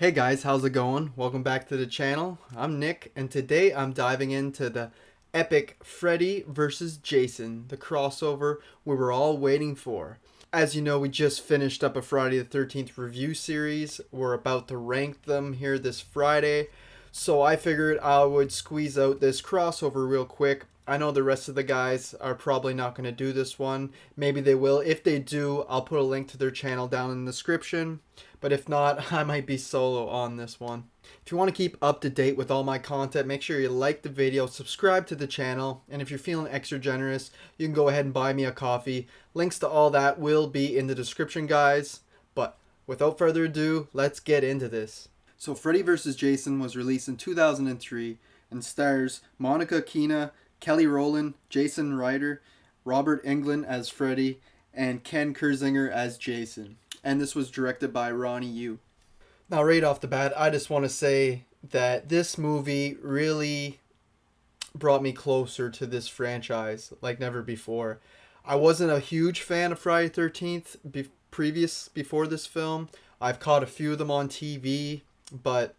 Hey guys, how's it going? Welcome back to the channel. I'm Nick, and today I'm diving into the epic Freddy vs. Jason, the crossover we were all waiting for. As you know, we just finished up a Friday the 13th review series. We're about to rank them here this Friday, so I figured I would squeeze out this crossover real quick. I know the rest of the guys are probably not going to do this one. Maybe they will. If they do, I'll put a link to their channel down in the description. But if not, I might be solo on this one. If you want to keep up to date with all my content, make sure you like the video, subscribe to the channel, and if you're feeling extra generous, you can go ahead and buy me a coffee. Links to all that will be in the description, guys. But without further ado, let's get into this. So Freddy vs. Jason was released in 2003 and stars Monica Keena, Kelly Rowland, Jason Ryder, Robert Englund as Freddy, and Ken Kersinger as Jason. And this was directed by Ronnie Yu. Now, right off the bat, I just want to say that this movie really brought me closer to this franchise like never before. I wasn't a huge fan of Friday the 13th before this film. I've caught a few of them on TV, but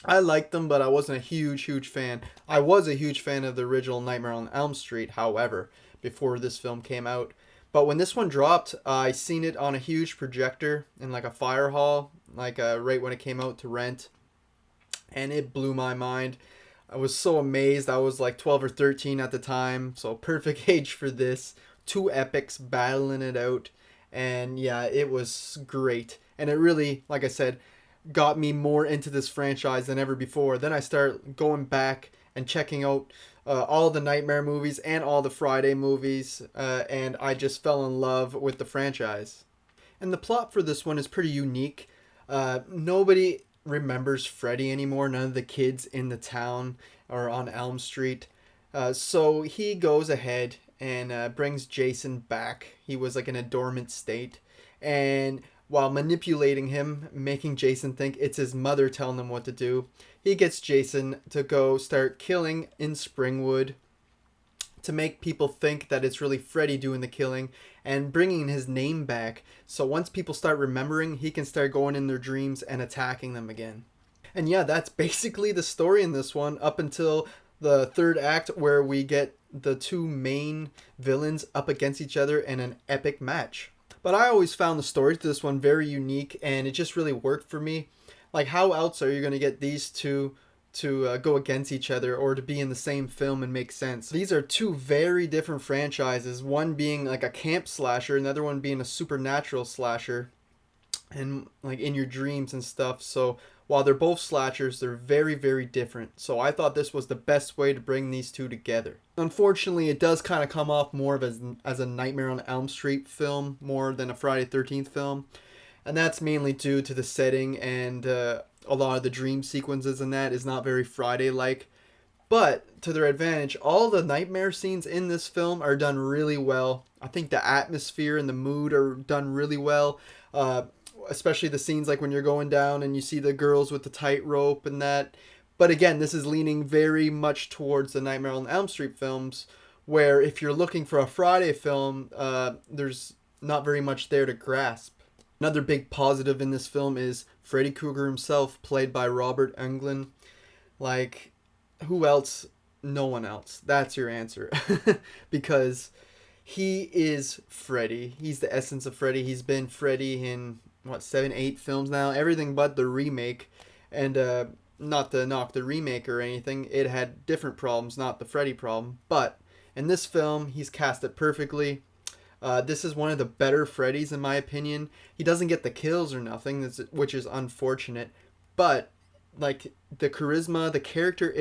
I liked them, but I wasn't a huge fan. I was a huge fan of the original Nightmare on Elm Street, however, before this film came out. But when this one dropped, I seen it on a huge projector in like a fire hall, right when it came out to rent. And it blew my mind. I was so amazed. I was like 12 or 13 at the time, so perfect age for this. Two epics battling it out. And yeah, it was great. And it really, like I said, got me more into this franchise than ever before. Then I start going back and checking out all the Nightmare movies and all the Friday movies, and I just fell in love with the franchise. And the plot for this one is pretty unique. Nobody remembers Freddy anymore. None of the kids in the town or on Elm Street. So he goes ahead and brings Jason back. He was like in a dormant state. And while manipulating him, making Jason think it's his mother telling him what to do, he gets Jason to go start killing in Springwood to make people think that it's really Freddy doing the killing and bringing his name back. So once people start remembering, he can start going in their dreams and attacking them again. And yeah, that's basically the story in this one up until the third act, where we get the two main villains up against each other in an epic match. But I always found the story to this one very unique, and it just really worked for me. Like, how else are you going to get these two to go against each other or to be in the same film and make sense? These are two very different franchises, one being like a camp slasher, another one being a supernatural slasher, and like in your dreams and stuff. So while they're both slashers, they're very different. So I thought this was the best way to bring these two together. Unfortunately, it does kind of come off more of as a Nightmare on Elm Street film more than a Friday the 13th film. And that's mainly due to the setting, and a lot of the dream sequences in that is not very Friday-like. But to their advantage, all the nightmare scenes in this film are done really well. I think the atmosphere and the mood are done really well. Especially the scenes like when you're going down and you see the girls with the tightrope and that. But again, this is leaning very much towards the Nightmare on Elm Street films, where if you're looking for a Friday film, there's not very much there to grasp. Another big positive in this film is Freddy Krueger himself, played by Robert Englund. Like, who else? No one else. That's your answer. Because he is Freddy. He's the essence of Freddy. He's been Freddy in 7, 8 films now, everything but the remake. And not to knock the remake or anything, it had different problems, not the Freddy problem. But in this film, he's cast it perfectly. This is one of the better Freddys in my opinion. He doesn't get the kills or nothing, which is unfortunate. But like the charisma, the character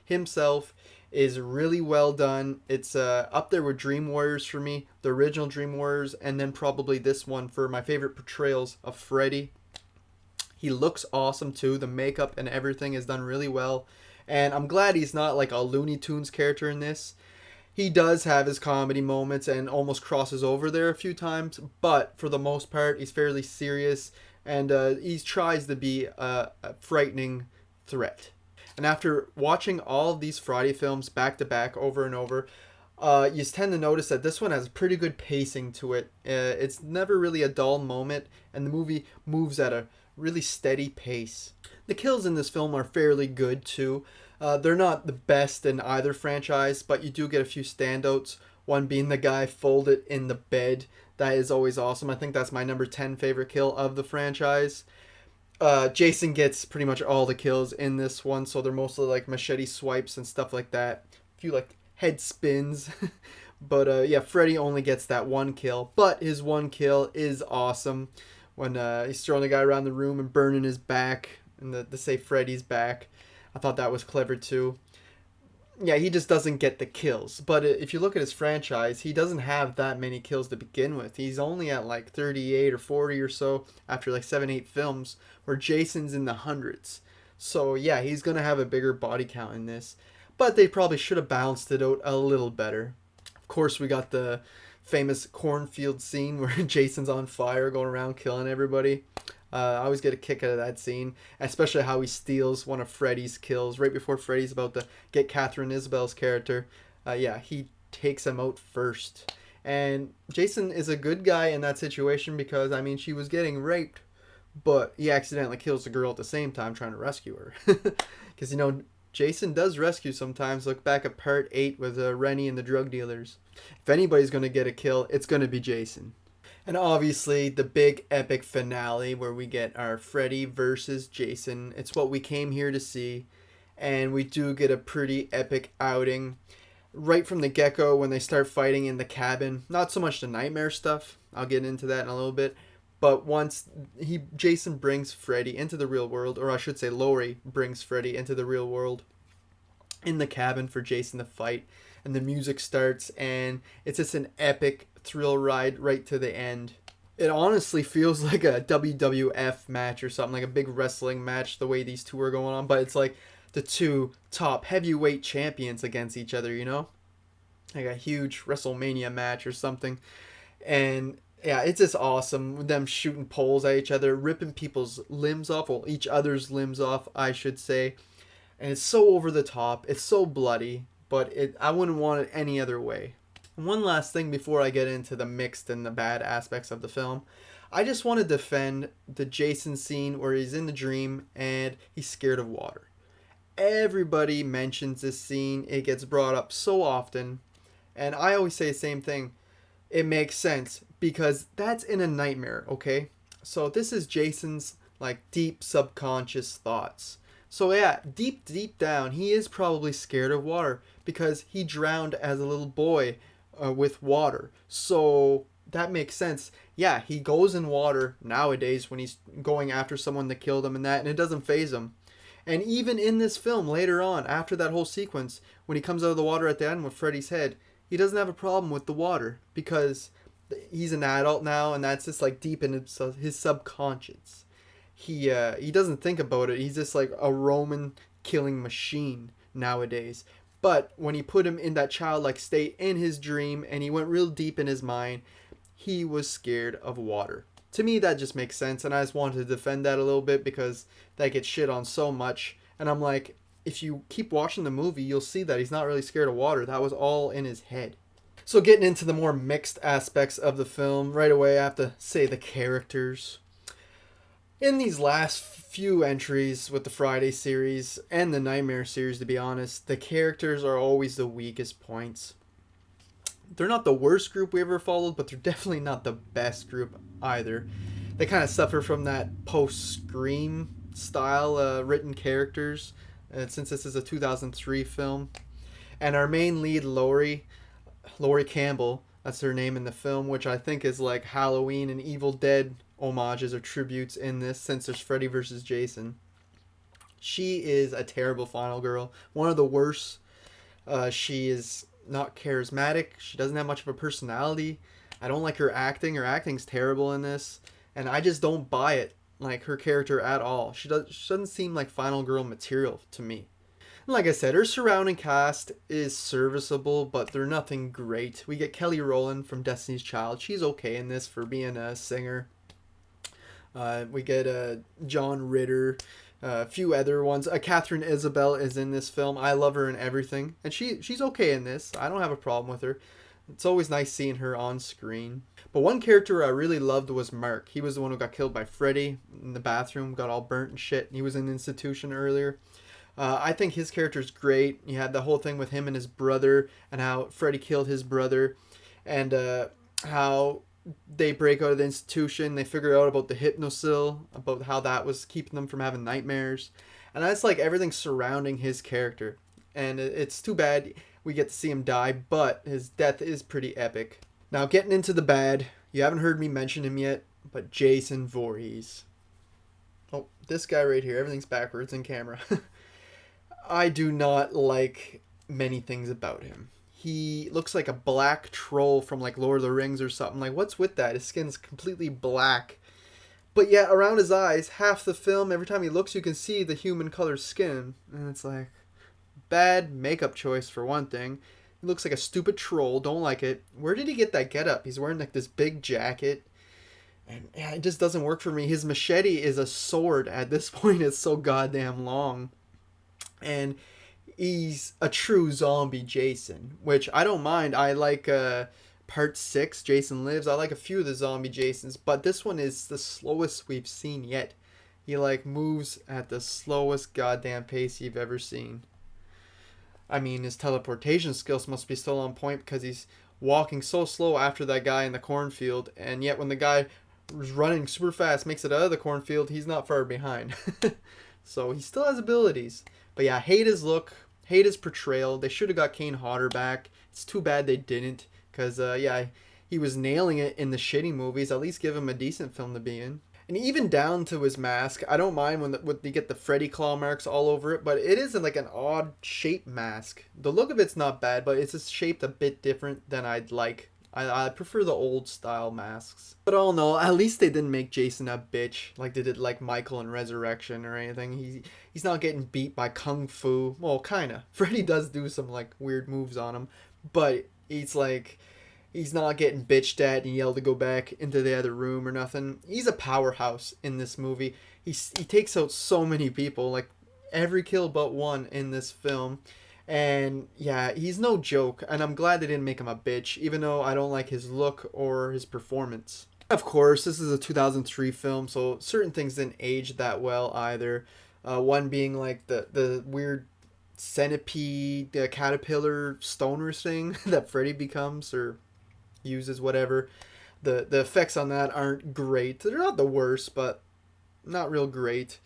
himself is really well done. It's up there with Dream Warriors for me, the original Dream Warriors, and then probably this one for my favorite portrayals of Freddy. He looks awesome too. The makeup and everything is done really well. And I'm glad he's not like a Looney Tunes character in this. He does have his comedy moments and almost crosses over there a few times, but for the most part, he's fairly serious, and he tries to be a frightening threat. And after watching all of these Friday films back to back over and over, you tend to notice that this one has pretty good pacing to it. It's never really a dull moment, and the movie moves at a really steady pace. The kills in this film are fairly good too. They're not the best in either franchise, but you do get a few standouts. One being the guy folded in the bed. That is always awesome. I think that's my number 10 favorite kill of the franchise. Jason gets pretty much all the kills in this one, so they're mostly like machete swipes and stuff like that. A few like head spins. But yeah, Freddy only gets that one kill, but his one kill is awesome when he's throwing the guy around the room and burning his back, and the say Freddy's back. I thought that was clever too. Yeah, he just doesn't get the kills. But if you look at his franchise, he doesn't have that many kills to begin with. He's only at like 38 or 40 or so after like 7, 8 films, where Jason's in the hundreds. So yeah, he's going to have a bigger body count in this. But they probably should have balanced it out a little better. Of course, we got the famous cornfield scene where Jason's on fire going around killing everybody. I always get a kick out of that scene, especially how he steals one of Freddy's kills right before Freddy's about to get Catherine Isabel's character. Yeah, he takes him out first. And Jason is a good guy in that situation because, I mean, she was getting raped, but he accidentally kills the girl at the same time trying to rescue her. Because, you know, Jason does rescue sometimes. Look back at part 8 with Rennie and the drug dealers. If anybody's going to get a kill, it's going to be Jason. And obviously, the big epic finale where we get our Freddy versus Jason. It's what we came here to see. And we do get a pretty epic outing. Right from the get-go when they start fighting in the cabin. Not so much the nightmare stuff. I'll get into that in a little bit. But once Jason brings Freddy into the real world, or I should say Laurie brings Freddy into the real world in the cabin for Jason to fight. And the music starts, and it's just an epic thrill ride right to the end. It honestly feels like a WWF match or something, like a big wrestling match, the way these two are going on. But it's like the two top heavyweight champions against each other, you know? Like a huge WrestleMania match or something. And yeah, it's just awesome with them shooting poles at each other, ripping people's limbs off, well, each other's limbs off, I should say. And it's so over the top. It's so bloody, but I wouldn't want it any other way. And one last thing before I get into the mixed and the bad aspects of the film. I just want to defend the Jason scene where he's in the dream and he's scared of water. Everybody mentions this scene. It gets brought up so often. And I always say the same thing. It makes sense because that's in a nightmare, okay? So this is Jason's like deep subconscious thoughts. So yeah, deep down, he is probably scared of water because he drowned as a little boy with water. So that makes sense. Yeah, he goes in water nowadays when he's going after someone that killed him and that, and it doesn't faze him. And even in this film, later on, after that whole sequence, when he comes out of the water at the end with Freddy's head, he doesn't have a problem with the water because he's an adult now, and that's just like deep in his subconscious. He doesn't think about it. He's just like a Roman killing machine nowadays. But when he put him in that childlike state in his dream and he went real deep in his mind, he was scared of water. To me, that just makes sense, and I just wanted to defend that a little bit because that gets shit on so much. And I'm like, if you keep watching the movie, you'll see that he's not really scared of water. That was all in his head. So getting into the more mixed aspects of the film, right away I have to say the characters. In these last few entries with the Friday series and the Nightmare series, to be honest, the characters are always the weakest points. They're not the worst group we ever followed, but they're definitely not the best group either. They kind of suffer from that post-Scream style written characters, since this is a 2003 film. And our main lead, Laurie Campbell, that's her name in the film, which I think is like Halloween and Evil Dead homages or tributes in this, since there's Freddy versus Jason. She is a terrible final girl. One of the worst. She is not charismatic. She doesn't have much of a personality. I don't like her acting. Her acting's terrible in this. And I just don't buy it, like her character at all. She doesn't seem like final girl material to me. And like I said, her surrounding cast is serviceable, but they're nothing great. We get Kelly Rowland from Destiny's Child. She's okay in this for being a singer. We get John Ritter, a few other ones. Catherine Isabel is in this film. I love her in everything, and she's okay in this. I don't have a problem with her. It's always nice seeing her on screen. But one character I really loved was Mark. He was the one who got killed by Freddy in the bathroom, got all burnt and shit. He was in the institution earlier. I think his character's great. You had the whole thing with him and his brother, and how Freddy killed his brother, and how they break out of the institution. They figure out about the hypnosil, about how that was keeping them from having nightmares, and that's like everything surrounding his character. And it's too bad we get to see him die, but his death is pretty epic. Now, getting into the bad, you haven't heard me mention him yet, but Jason Voorhees. Oh, this guy right here. Everything's backwards in camera. I do not like many things about him. He looks like a black troll from like Lord of the Rings or something. Like, what's with that? His skin's completely black. But yet, around his eyes, half the film, every time he looks, you can see the human color skin. And it's like, bad makeup choice for one thing. He looks like a stupid troll. Don't like it. Where did he get that getup? He's wearing like this big jacket. And yeah, it just doesn't work for me. His machete is a sword at this point. It's so goddamn long. And he's a true zombie Jason, which I don't mind. I like part 6, Jason Lives. I like a few of the zombie Jasons, but this one is the slowest we've seen yet. He like moves at the slowest goddamn pace you've ever seen. I mean, his teleportation skills must be still on point, because he's walking so slow after that guy in the cornfield, and yet when the guy who's running super fast makes it out of the cornfield, he's not far behind. So he still has abilities. But yeah, hate his look, hate his portrayal. They should have got Kane Hodder back. It's too bad they didn't, because yeah, he was nailing it in the shitty movies. At least give him a decent film to be in. And even down to his mask, I don't mind when you get the Freddy claw marks all over it, but it is like an odd shaped mask. The look of it's not bad, but it's just shaped a bit different than I'd like. I prefer the old style masks. But all in all, at least they didn't make Jason a bitch like they did like Michael in Resurrection or anything. He's not getting beat by Kung Fu. Well, kinda. Freddy does do some like weird moves on him, but he's not getting bitched at and yelled to go back into the other room or nothing. He's a powerhouse in this movie. He takes out so many people, like every kill but one in this film. And yeah, he's no joke, and I'm glad they didn't make him a bitch, even though I don't like his look or his performance. Of course, this is a 2003 film, so certain things didn't age that well either. One being like the weird centipede, the caterpillar stoner thing that Freddy becomes or uses, whatever. The effects on that aren't great. They're not the worst, but not real great.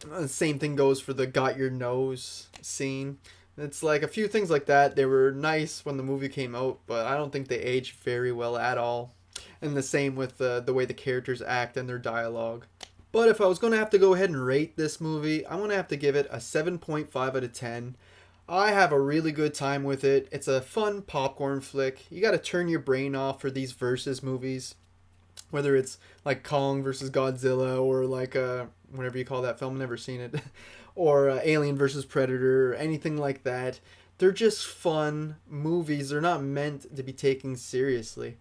The same thing goes for the got your nose scene. It's like a few things like that. They were nice when the movie came out, but I don't think they aged very well at all. And the same with the way the characters act and their dialogue. But if I was going to have to go ahead and rate this movie, I'm going to have to give it a 7.5 out of 10. I have a really good time with it. It's a fun popcorn flick. You got to turn your brain off for these versus movies. Whether it's like Kong versus Godzilla or like whatever you call that film, never seen it, or Alien versus Predator or anything like that. They're just fun movies. They're not meant to be taken seriously.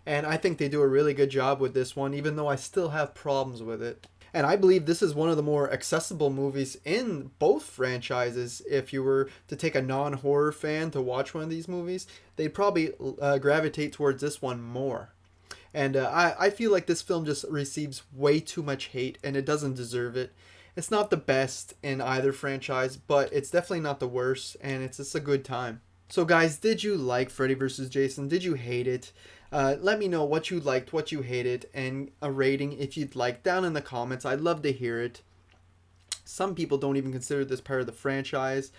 And I think they do a really good job with this one, even though I still have problems with it. And I believe this is one of the more accessible movies in both franchises. If you were to take a non-horror fan to watch one of these movies, they'd probably gravitate towards this one more. And I feel like this film just receives way too much hate, and it doesn't deserve it. It's not the best in either franchise, but it's definitely not the worst, and it's just a good time. So guys, did you like Freddy vs. Jason? Did you hate it? Let me know what you liked, what you hated, and a rating if you'd like down in the comments. I'd love to hear it. Some people don't even consider this part of the franchise.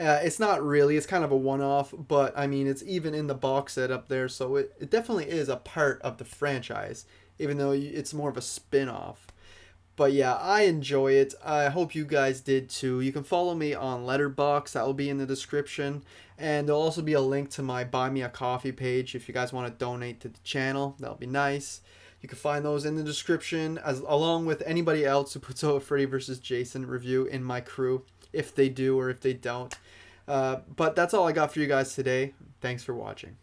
It's not really. It's kind of a one-off, but I mean, it's even in the box set up there, so it definitely is a part of the franchise, even though it's more of a spin-off. But yeah, I enjoy it. I hope you guys did too. You can follow me on Letterboxd. That will be in the description. And there'll also be a link to my Buy Me a Coffee page if you guys want to donate to the channel. That'll be nice. You can find those in the description, along with anybody else who puts out a Freddy vs. Jason review in my crew, if they do or if they don't. But that's all I got for you guys today. Thanks for watching.